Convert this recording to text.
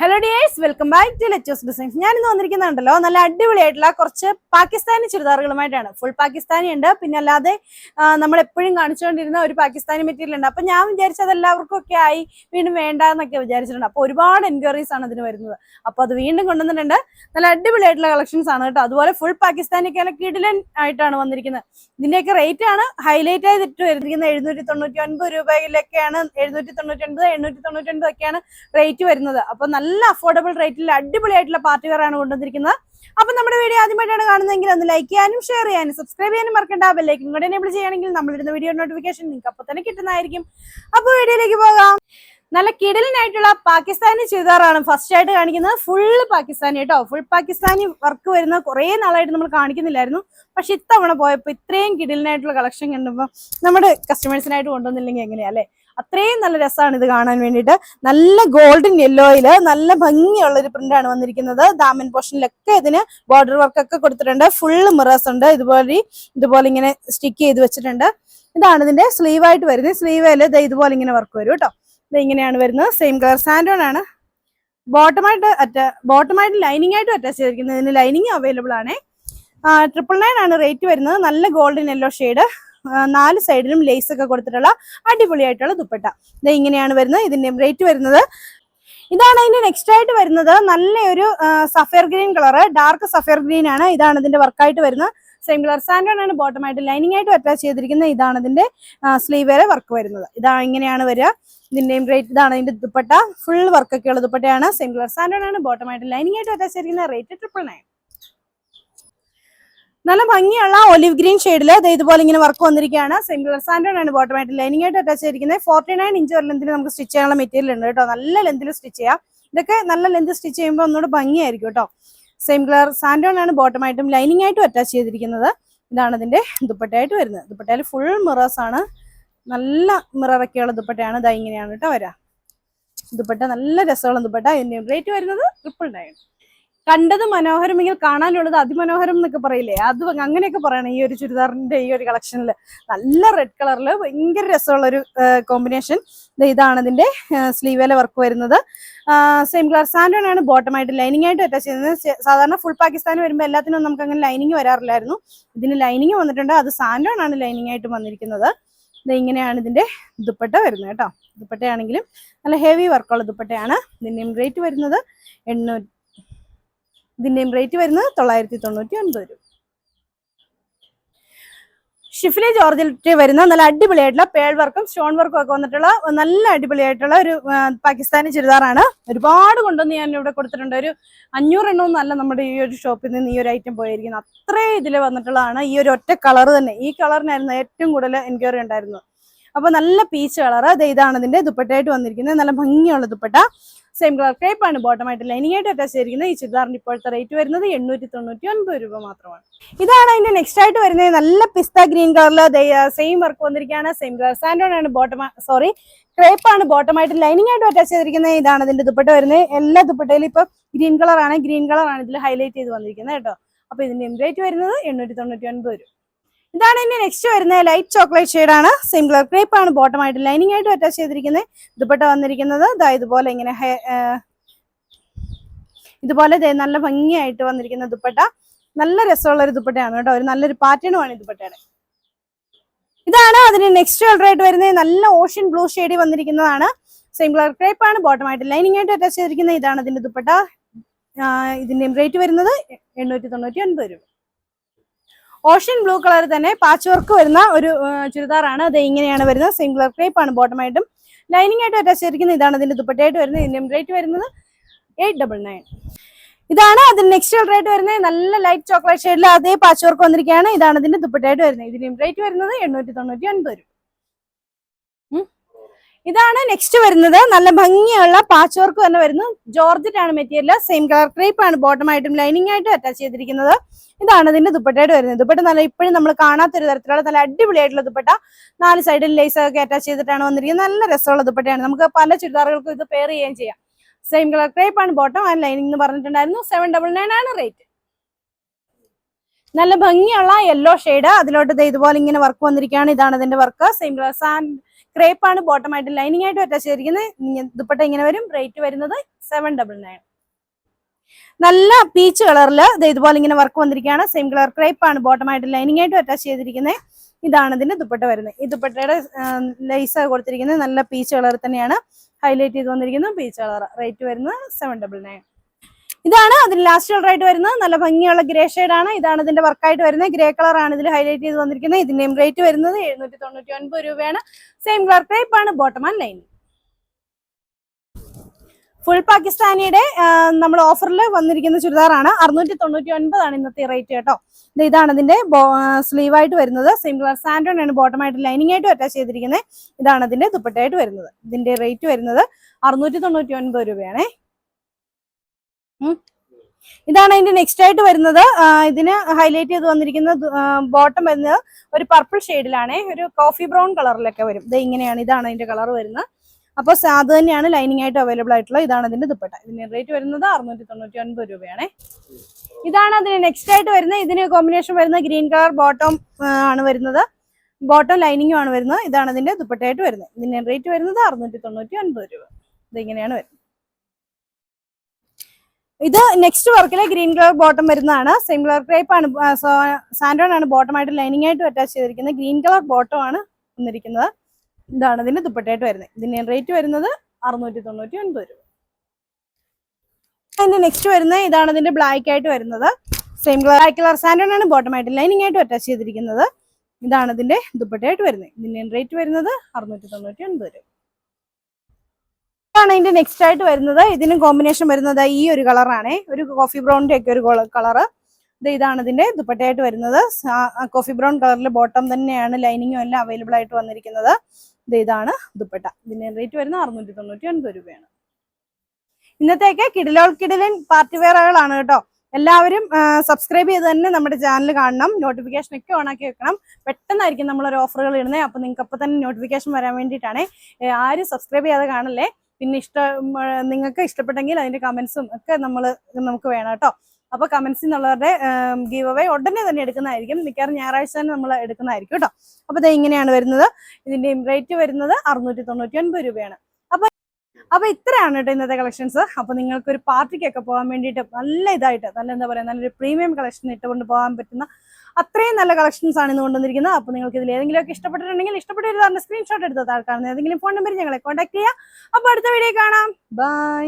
Hello dears, welcome back to Letos designs. ഞാനിന്ന് വന്നിരിക്കുന്നുണ്ടല്ലോ നല്ല അടിപൊളിയായിട്ടുള്ള കുറച്ച് പാകിസ്ഥാനി ചുരിദാറുകളുമായിട്ടാണ്. ഫുൾ പാകിസ്ഥാനി ഉണ്ട്, പിന്നെ അല്ലാതെ നമ്മൾ എപ്പോഴും കാണിച്ചുകൊണ്ടിരുന്ന ഒരു പാകിസ്ഥാനി മെറ്റീരിയൽ ഉണ്ട്. അപ്പൊ ഞാൻ വിചാരിച്ചത് എല്ലാവർക്കും ഒക്കെ ആയി വീണ്ടും വേണ്ടെന്നൊക്കെ വിചാരിച്ചിട്ടുണ്ട്. അപ്പൊ ഒരുപാട് എൻക്വയറീസ് ആണ് ഇതിന് വരുന്നത്. അപ്പൊ അത് വീണ്ടും കൊണ്ടുവന്നിട്ടുണ്ട്. നല്ല അടിപൊളിയായിട്ടുള്ള കളക്ഷൻസ് ആണ് കേട്ടോ. അതുപോലെ ഫുൾ പാകിസ്ഥാനിയൊക്കെ കിടിലൻ ആയിട്ടാണ് വന്നിരിക്കുന്നത്. ഇതിന്റെയൊക്കെ റേറ്റ് ആണ് ഹൈലൈറ്റ് ആയിട്ട് വരുന്നത്. 799 രൂപയിലൊക്കെയാണ്, 799, 899 ഒക്കെയാണ് റേറ്റ് വരുന്നത്. അപ്പൊ നല്ല അഫോർഡബിൾ റേറ്റിൽ അടിപൊളിയായിട്ടുള്ള പാർട്ടി വെയർ ആണ് കൊണ്ടുവന്നിരിക്കുന്നത്. അപ്പൊ നമ്മുടെ വീഡിയോ ആദ്യമായിട്ടാണ് കാണുന്നതെങ്കിൽ ഒന്ന് ലൈക്ക് ചെയ്യാനും ഷെയർ ചെയ്യാനും സബ്സ്ക്രൈബ് ചെയ്യാനും മറക്കണ്ട. ബെല്ലൈക്കൻ കൂടെ എനേബിൾ ചെയ്യുകയാണെങ്കിൽ നമ്മളിടുന്ന വീഡിയോ നോട്ടിഫിക്കേഷൻ നിങ്ങൾക്ക് അപ്പൊ തന്നെ കിട്ടുന്നതായിരിക്കും. അപ്പൊ വീഡിയോയിലേക്ക് പോകാം. നല്ല കിടലിനായിട്ടുള്ള പാകിസ്ഥാനി ചുരിദാറാണ് ഫസ്റ്റ് ആയിട്ട് കാണിക്കുന്നത്. ഫുള്ള് പാകിസ്ഥാനി കേട്ടോ. ഫുൾ പാകിസ്ഥാനി വർക്ക് വരുന്ന കുറെ നാളായിട്ട് നമ്മൾ കാണിക്കുന്നില്ലായിരുന്നു. പക്ഷെ ഇത്തവണ പോയപ്പോ ഇത്രയും കിടലിനായിട്ടുള്ള കളക്ഷൻ കണ്ടുമ്പോൾ നമ്മുടെ കസ്റ്റമേഴ്സിനായിട്ട് കൊണ്ടുവന്നില്ലെങ്കിൽ എങ്ങനെയാ അല്ലെ? അത്രയും നല്ല രസമാണ് ഇത് കാണാൻ വേണ്ടിയിട്ട്. നല്ല ഗോൾഡൻ യെല്ലോയില് നല്ല ഭംഗിയുള്ള ഒരു പ്രിന്റ് ആണ് വന്നിരിക്കുന്നത്. ദാമൻ പോർഷനിലൊക്കെ ഇതിന് ബോർഡർ വർക്ക് ഒക്കെ കൊടുത്തിട്ടുണ്ട്. ഫുള്ള് മിറേഴ്സ് ഉണ്ട്. ഇതുപോലെ ഇങ്ങനെ സ്റ്റിക്ക് ചെയ്ത് വെച്ചിട്ടുണ്ട്. ഇതാണ് ഇതിന്റെ സ്ലീവ് ആയിട്ട് വരുന്നത്. സ്ലീവില് ഇതുപോലെ ഇങ്ങനെ വർക്ക് വരും കേട്ടോ. ഇത് ഇങ്ങനെയാണ് വരുന്നത്. സെയിം കളർ സാൻഡോൺ ആണ്. ബോട്ടമായിട്ട് ലൈനിങ് ആയിട്ട് അറ്റാച്ച് ചെയ്തിരിക്കുന്നത്. ഇതിന് ലൈനിങ് അവൈലബിൾ ആണ്. 999 ആണ് റേറ്റ് വരുന്നത്. നല്ല ഗോൾഡൻ യെല്ലോ ഷെയ്ഡ്. 4 സൈഡിലും ലേസ് ഒക്കെ കൊടുത്തിട്ടുള്ള അടിപൊളിയായിട്ടുള്ള ദുപ്പട്ട. ഇത് ഇങ്ങനെയാണ് വരുന്നത്. ഇതിന്റെ റേറ്റ് വരുന്നത് ഇതാണ്. അതിന്റെ നെക്സ്റ്റ് ആയിട്ട് വരുന്നത് നല്ലൊരു sapphire green colour, dark sapphire green ആണ്. ഇതാണ് ഇതിന്റെ വർക്കായിട്ട് വരുന്നത്. സെയിം കളർ സാൻഡോൺ ആണ്. ബോട്ടമായിട്ട് ലൈനിങ് ആയിട്ട് അറ്റാച്ച് ചെയ്തിരിക്കുന്നത്. ഇതാണ് ഇതിന്റെ സ്ലീവ് വരെ വർക്ക് വരുന്നത്. ഇതാ ഇങ്ങനെയാണ് വരിക. ഇതിന്റെയും റേറ്റ് ഇതാണ്. ഇതിന്റെ ദുപ്പട്ട ഫുൾ വർക്കൊക്കെ ഉള്ള ദുപ്പട്ടയാണ്. സെയിം കളർ സാൻഡോൺ ആണ്. ബോട്ടമായിട്ട് ലൈനിങ് ആയിട്ട് അറ്റാച്ച് ചെയ്തിരിക്കുന്ന. റേറ്റ് 999. നല്ല ഭംഗിയുള്ള ഒലിവ് ഗ്രീൻ ഷെയ്ഡില് ഇതുപോലെ ഇങ്ങനെ വർക്ക് വന്നിരിക്കുകയാണ്. സെയിം കളർ സാൻഡോൺ ആണ്. ബോട്ടമായിട്ട് ലൈനിങ് ആയിട്ട് അറ്റാച്ച് ചെയ്തിരിക്കുന്നത്. 49 ഇഞ്ച് ഒരു ലെന്തിൽ നമുക്ക് സ്റ്റിച്ച് ചെയ്യാനുള്ള മെറ്റീരിയൽ ഉണ്ട് കേട്ടോ. നല്ല ലെന്തിൽ സ്റ്റിച്ച് ചെയ്യാം. ഇതൊക്കെ നല്ല ലെന്ത് സ്റ്റിച്ച് ചെയ്യുമ്പോൾ ഒന്നുകൂടെ ഭംഗിയായിരിക്കും കേട്ടോ. സെയിം കളർ സാൻഡോൺ ആണ്. ബോട്ടമായിട്ടും ലൈനിങ് ആയിട്ടും അറ്റാച്ച് ചെയ്തിരിക്കുന്നത്. ഇതാണ് ഇതിന്റെ ദുപ്പട്ടയായിട്ട് വരുന്നത്. ദുപ്പട്ടയിൽ ഫുൾ മിറേഴ്സ് ആണ്. നല്ല മിററൊക്കെയുള്ള ദുപ്പട്ടയാണ്. ഇതാ ഇങ്ങനെയാണ് കേട്ടോ വരാം. ദുപ്പട്ട നല്ല രസമുള്ള ദുപ്പട്ട. ഇതിന്റെ റേറ്റ് വരുന്നത് 999. കണ്ടത് മനോഹരമെങ്കിൽ കാണാനുള്ളത് അതിമനോഹരം എന്നൊക്കെ പറയില്ലേ, അത് അങ്ങനെയൊക്കെ പറയണം ഈ ഒരു ചുരിദാറിന്റെ ഈ ഒരു കളക്ഷനിൽ. നല്ല റെഡ് കളറിൽ ഭയങ്കര രസമുള്ള ഒരു കോമ്പിനേഷൻ. ഇതാണ് ഇതിന്റെ സ്ലീവേലെ വർക്ക് വരുന്നത്. സെയിം കളർ സാൻഡോൺ ആണ്. ബോട്ടമായിട്ട് ലൈനിങ് ആയിട്ട് അറ്റാച്ച് ചെയ്യുന്നത്. സാധാരണ ഫുൾ പാകിസ്ഥാൻ വരുമ്പോൾ എല്ലാത്തിനും നമുക്ക് അങ്ങനെ ലൈനിങ് വരാറില്ലായിരുന്നു. ഇതിന് ലൈനിങ് വന്നിട്ടുണ്ട്. അത് സാൻഡോൺ ആണ് ലൈനിങ് ആയിട്ട് വന്നിരിക്കുന്നത്. ഇത് ഇങ്ങനെയാണ് ഇതിന്റെ ദുപ്പട്ട വരുന്നത് കേട്ടോ. ദുപ്പട്ടയാണെങ്കിലും നല്ല ഹെവി വർക്കുള്ള ദുപ്പട്ടയാണ്. ഇതിന്റെയും റേറ്റ് വരുന്നത് 999 രൂപ. ഷിഫിലെ ജോർജറ്റ് വരുന്ന നല്ല അടിപൊളിയായിട്ടുള്ള പേൾ വർക്കും സ്റ്റോൺ വർക്കും ഒക്കെ വന്നിട്ടുള്ള നല്ല അടിപൊളിയായിട്ടുള്ള ഒരു പാകിസ്ഥാനി ചുരിദാറാണ്. ഒരുപാട് കൊണ്ടുവന്ന് ഞാൻ ഇവിടെ കൊടുത്തിട്ടുണ്ട്. ഒരു 500 എണ്ണമൊന്നും അല്ല നമ്മുടെ ഈ ഒരു ഷോപ്പിൽ നിന്ന് ഈ ഒരു ഐറ്റം പോയിരിക്കുന്നത്. അത്രയും ഇതിൽ വന്നിട്ടുള്ളതാണ്. ഈ ഒരു ഒറ്റ കളർ തന്നെ, ഈ കളറിനായിരുന്നു ഏറ്റവും കൂടുതൽ എൻക്വയറി ഉണ്ടായിരുന്നത്. അപ്പൊ നല്ല പീച്ച് കളറ്. ഇതാണ് ഇതിന്റെ ദുപ്പട്ടയായിട്ട് വന്നിരിക്കുന്നത്. നല്ല ഭംഗിയുള്ള ദുപ്പട്ട. സെയിം കളർ ക്രേപ്പ് ആണ്. ബോട്ടമായിട്ട് ലൈനിങ് ആയിട്ട് അറ്റാച്ച് ചെയ്തിരിക്കുന്നത്. ഈ ചുരിദാറിന്റെ ഇപ്പോഴത്തെ റേറ്റ് വരുന്നത് 899 രൂപ മാത്രമാണ്. ഇതാണ് അതിന്റെ നെക്സ്റ്റ് ആയിട്ട് വരുന്നത്. നല്ല പിസ്ത ഗ്രീൻ കളറിൽ സെയിം വർക്ക് വന്നിരിക്കുകയാണ്. സെയിം കളർ സാൻഡോൺ ആണ്. ക്രേപ്പ് ആണ്. ബോട്ടമായിട്ട് ലൈനിങ് ആയിട്ട് അറ്റാച്ച് ചെയ്തിരിക്കുന്നത്. ഇതാണ് ഇതിന്റെ ദുപ്പട്ട വരുന്നത്. എല്ലാ ദുപ്പട്ടയിലും ഇപ്പൊ ഗ്രീൻ കളറാണ് ഇതിൽ ഹൈലൈറ്റ് ചെയ്ത് വന്നിരിക്കുന്നത് കേട്ടോ. അപ്പൊ ഇതിന്റെ റേറ്റ് വരുന്നത് 899 രൂപ. ഇതാണ് ഇതിന്റെ നെക്സ്റ്റ് വരുന്നത്. ലൈറ്റ് ചോക്ലേറ്റ് ഷെയ്ഡ് ആണ്. സെയിം കളർ ക്രേപ്പ് ആണ്. ബോട്ടമായിട്ട് ലൈനിങ് ആയിട്ട് അറ്റാച്ച് ചെയ്തിരിക്കുന്നത്. ദുപ്പട്ട വന്നിരിക്കുന്നത് ഇതുപോലെ ഇങ്ങനെ ഇതുപോലെ നല്ല ഭംഗിയായിട്ട് വന്നിരിക്കുന്ന ദുപ്പട്ട. നല്ല രസമുള്ള ഒരു ദുപ്പട്ടയാണ് കേട്ടോ. ഒരു നല്ലൊരു പാറ്റേണുമാണ് ഈ ദുപ്പട്ടയുടെ. ഇതാണ് അതിന് നെക്സ്റ്റ് കളർ ആയിട്ട് വരുന്നത്. നല്ല ഓഷ്യൻ ബ്ലൂ ഷെയ്ഡ് വന്നിരിക്കുന്നതാണ്. സെയിം കളർ ക്രേപ്പ് ആണ്. ബോട്ടമായിട്ട് ലൈനിങ് ആയിട്ട് അറ്റാച്ച് ചെയ്തിരിക്കുന്നത്. ഇതാണ് ഇതിന്റെ ദുപ്പട്ട. ഇതിന്റെ റേറ്റ് വരുന്നത് 899 രൂപ. ഓഷ്യൻ ബ്ലൂ കളർ തന്നെ പാച്ച് വർക്ക് വരുന്ന ഒരു ചുരിദാറാണ്. അത് ഇങ്ങനെയാണ് വരുന്നത്. സെയിം കളർ ക്രേപ്പ് ആണ്. ബോട്ടമായിട്ടും ലൈനിങ് ആയിട്ട് അറ്റാച്ച് ചെയ്തിരിക്കുന്നത്. ഇതാണ് ഇതിന്റെ ദുപ്പട്ടയായിട്ട് വരുന്നത്. ഇതിന്റെ റേറ്റ് വരുന്നത് 899. ഇതാണ് അതിന് നെക്സ്റ്റ് കളർ ആയിട്ട് വരുന്നത്. നല്ല ലൈറ്റ് ചോക്ലേറ്റ് ഷെയ്ഡിൽ അതേ പാച്ച് വർക്ക് വന്നിരിക്കുകയാണ്. ഇതാണ് ഇതിന്റെ ദുപ്പട്ടയായിട്ട് വരുന്നത്. ഇതിന്റെ റേറ്റ് വരുന്നത് 899 രൂപ. ഇതാണ് നെക്സ്റ്റ് വരുന്നത്. നല്ല ഭംഗിയുള്ള പാച്ച് വർക്ക് തന്നെ വരുന്നു. ജോർജറ്റ് ആണ് മെറ്റീരിയൽ. സെയിം കളർ ക്രേപ്പ് ആണ്. ബോട്ടമായിട്ടും ലൈനിങ് ആയിട്ട് അറ്റാച്ച് ചെയ്തിരിക്കുന്നത്. ഇതാണ് ഇതിന്റെ ദുപ്പട്ടയായിട്ട് വരുന്നത്. ദുപ്പട്ട നല്ല ഇപ്പോഴും നമ്മൾ കാണാത്തൊരു തരത്തിലുള്ള നല്ല അടിപൊളിയായിട്ടുള്ള ദുപ്പട്ട. 4 സൈഡിൽ ലേസ് ഒക്കെ അറ്റാച്ച് ചെയ്തിട്ടാണ് വന്നിരിക്കുന്നത്. നല്ല രസമുള്ള ദുപ്പട്ടയാണ്. നമുക്ക് പല ചുരിദാറുകൾക്കും ഇത് പെയർ ചെയ്യുകയും ചെയ്യാം. സെയിം കളർ ക്രേപ്പ് ആണ്. ബോട്ടം ആൻഡ് ലൈനിങ് എന്ന് പറഞ്ഞിട്ടുണ്ടായിരുന്നു. 799 ആണ് റേറ്റ്. നല്ല ഭംഗിയുള്ള യെല്ലോ ഷെയ്ഡ്, അതിലോട്ട് ഇതുപോലെ ഇങ്ങനെ വർക്ക് വന്നിരിക്കുകയാണ്. ഇതാണ് ഇതിന്റെ work. Same colour sand crepe ആണ് ബോട്ടം ആയിട്ട് ലൈനിങ് ആയിട്ട് അറ്റാച്ച് ചെയ്തിരിക്കുന്നത്. ദുപ്പട്ട ഇങ്ങനെ വരും. റേറ്റ് വരുന്നത് 799. നല്ല പീച്ച് കളറിൽ ഇതുപോലെ ഇങ്ങനെ വർക്ക് വന്നിരിക്കുകയാണ്. സെയിം കളർ ക്രേപ്പ് ആണ് ബോട്ടം ആയിട്ട് ലൈനിങ് ആയിട്ട് അറ്റാച്ച് ചെയ്തിരിക്കുന്നത്. ഇതാണ് ഇതിന്റെ ദുപ്പട്ട വരുന്നത്. ഈ ദുപ്പട്ടയുടെ ലേസ് കൊടുത്തിരിക്കുന്നത് നല്ല പീച്ച് കളർ തന്നെയാണ് ഹൈലൈറ്റ് ചെയ്ത് വന്നിരിക്കുന്നത്. Peach colour. റേറ്റ് വരുന്നത് 799. ഇതാണ് അതിന് ലാസ്റ്റ് കളർ ആയിട്ട് വരുന്നത്. നല്ല ഭംഗിയുള്ള ഗ്രേ ഷെയ്ഡാണ്. ഇതാണ് ഇതിന്റെ വർക്കായിട്ട് വരുന്നത്. ഗ്രേ കളർ ആണ് ഇതിൽ ഹൈലൈറ്റ് ചെയ്ത് വന്നിരിക്കുന്നത്. ഇതിന്റെയും റേറ്റ് വരുന്നത് 799 രൂപയാണ്. സെയിം കളർ ക്രേപ്പ് ആണ് ബോട്ടം ആൻഡ് ലൈനിങ്. ഫുൾ പാകിസ്ഥാനിയുടെ നമ്മൾ ഓഫറിൽ വന്നിരിക്കുന്ന ചുരിദാറാണ്. 699 ആണ് ഇന്നത്തെ റേറ്റ് കേട്ടോ. ഇതാണ് ഇതിന്റെ സ്ലീവായിട്ട് വരുന്നത്. സെയിം കളർ സാൻഡോൺ ആണ് ബോട്ടം ആയിട്ട് ലൈനിങ് ആയിട്ട് അറ്റാച്ച് ചെയ്തിരിക്കുന്നത്. ഇതാണ് ഇതിന്റെ ദുപ്പട്ടയായിട്ട് വരുന്നത്. ഇതിന്റെ റേറ്റ് വരുന്നത് 699 രൂപയാണേ. ഇതാണ് അതിന്റെ നെക്സ്റ്റ് ആയിട്ട് വരുന്നത്. ഇതിന് ഹൈലൈറ്റ് ചെയ്ത് വന്നിരിക്കുന്നത് ബോട്ടം വരുന്നത് ഒരു പർപ്പിൾ ഷെയ്ഡിലാണ്. ഒരു കോഫി ബ്രൗൺ കളറിലൊക്കെ വരും. ഇത് ഇങ്ങനെയാണ്. ഇതാണ് അതിന്റെ കളർ വരുന്നത്. അപ്പോൾ അത് തന്നെയാണ് ലൈനിങ് ആയിട്ട് അവൈലബിൾ ആയിട്ടുള്ളത്. ഇതാണ് ഇതിന്റെ ദുപ്പട്ട. ഇതിന്റെ റേറ്റ് വരുന്നത് 699 രൂപയാണ്. ഇതാണ് അതിന് നെക്സ്റ്റ് ആയിട്ട് വരുന്നത്. ഇതിന് കോമ്പിനേഷൻ വരുന്നത് ഗ്രീൻ കളർ ബോട്ടം ആണ് വരുന്നത്. ബോട്ടം ലൈനിങ്ങും ആണ് വരുന്നത്. ഇതാണ് ഇതിന്റെ ദുപ്പട്ടയായിട്ട് വരുന്നത്. ഇതിന്റെ റേറ്റ് വരുന്നത് 699 രൂപ. ഇത് ഇങ്ങനെയാണ് വരുന്നത്. ഇത് നെക്സ്റ്റ് വർക്കിലെ ഗ്രീൻ കളർ ബോട്ടം വരുന്നതാണ്. സെയിം കളർ ക്രേപ്പ് ആണ് സാൻഡോൺ ആണ് ബോട്ടം ആയിട്ട് ലൈനിങ് ആയിട്ട് അറ്റാച്ച് ചെയ്തിരിക്കുന്നത്. ഗ്രീൻ കളർ ബോട്ടം ആണ് വന്നിരിക്കുന്നത്. ഇതാണ് ഇതിന്റെ ദുപ്പട്ടയായിട്ട് വരുന്നത്. ഇതിന്റെ റേറ്റ് വരുന്നത് 699 രൂപ. അതിന്റെ നെക്സ്റ്റ് വരുന്നത് ഇതാണ് ഇതിന്റെ ബ്ലാക്ക് ആയിട്ട് വരുന്നത്. സെയിം ബ്ലാക്ക് കളർ സാൻഡോൺ ആണ് ബോട്ടം ആയിട്ട് ലൈനിങ് ആയിട്ട് അറ്റാച്ച് ചെയ്തിരിക്കുന്നത്. ഇതാണ് ഇതിന്റെ ദുപ്പട്ടയായിട്ട് വരുന്നത്. ഇതിന്റെ റേറ്റ് വരുന്നത് 699 രൂപ. ഇതാണ് ഇതിന്റെ നെക്സ്റ്റ് ആയിട്ട് വരുന്നത്. ഇതിന് കോമ്പിനേഷൻ വരുന്നത് ഈ ഒരു കളറാണ്. ഒരു കോഫി ബ്രൗണിന്റെ ഒക്കെ ഒരു കളറ്. ഇതാണ് ഇതിന്റെ ദുപ്പട്ടയായിട്ട് വരുന്നത്. കോഫി ബ്രൗൺ കളറിൽ ബോട്ടം തന്നെയാണ് ലൈനിങ്ങും എല്ലാം അവൈലബിൾ ആയിട്ട് വന്നിരിക്കുന്നത്. ഇതാണ് ദുപ്പട്ട. ഇതിന്റെ റേറ്റ് വരുന്നത് 699 രൂപയാണ്. ഇന്നത്തേക്ക് കിടിലൻ പാർട്ടി വെയറുകളാണ് കേട്ടോ. എല്ലാവരും സബ്സ്ക്രൈബ് ചെയ്ത് തന്നെ നമ്മുടെ ചാനൽ കാണണം. നോട്ടിഫിക്കേഷൻ ഒക്കെ ഓൺ ആക്കി വെക്കണം. പെട്ടെന്നായിരിക്കും നമ്മളൊരു ഓഫറുകൾ ഇടുന്നത്. അപ്പൊ നിങ്ങൾക്ക് അപ്പൊ തന്നെ നോട്ടിഫിക്കേഷൻ വരാൻ വേണ്ടിയിട്ടാണ്. ആരും സബ്സ്ക്രൈബ് ചെയ്യാതെ കാണല്ലേ. പിന്നെ നിങ്ങൾക്ക് ഇഷ്ടപ്പെട്ടെങ്കിൽ അതിന്റെ കമന്റ്സും ഒക്കെ നമുക്ക് വേണം കേട്ടോ. അപ്പൊ കമന്റ്സിൽ നിന്നുള്ളവരുടെ ഗീവ് അവേ ഉടനെ തന്നെ എടുക്കുന്നതായിരിക്കും. മിക്കവാറും ഞായറാഴ്ച തന്നെ നമ്മൾ എടുക്കുന്നതായിരിക്കും കേട്ടോ. അപ്പൊ ഇത് ഇങ്ങനെയാണ് വരുന്നത്. ഇതിന്റെ റേറ്റ് വരുന്നത് 699 രൂപയാണ്. അപ്പൊ ഇത്രയാണ് കേട്ടോ ഇന്നത്തെ കളക്ഷൻസ്. അപ്പൊ നിങ്ങൾക്ക് ഒരു പാർട്ടിക്കൊക്കെ പോകാൻ വേണ്ടിയിട്ട് നല്ല ഇതായിട്ട് എന്താ പറയാ നല്ലൊരു പ്രീമിയം കളക്ഷൻ ഇട്ടുകൊണ്ട് പോകാൻ പറ്റുന്ന അത്രയും നല്ല കളക്ഷൻസ് ആണ് ഇന്ന് കൊണ്ടുവന്നിരിക്കുന്നത്. അപ്പൊ നിങ്ങൾക്ക് ഇതിൽ ഏതെങ്കിലുമൊക്കെ ഇഷ്ടപ്പെട്ടിട്ടുണ്ടെങ്കിൽ ഇഷ്ടപ്പെട്ടിരുന്ന സ്ക്രീൻഷോട്ട് എടുത്ത് താഴെ കാണുന്ന ഏതെങ്കിലും ഫോൺ നമ്പർ ഞങ്ങളെ കോൺടാക്ട് ചെയ്യാം. അപ്പൊ അടുത്ത വീഡിയോ കാണാം. ബൈ.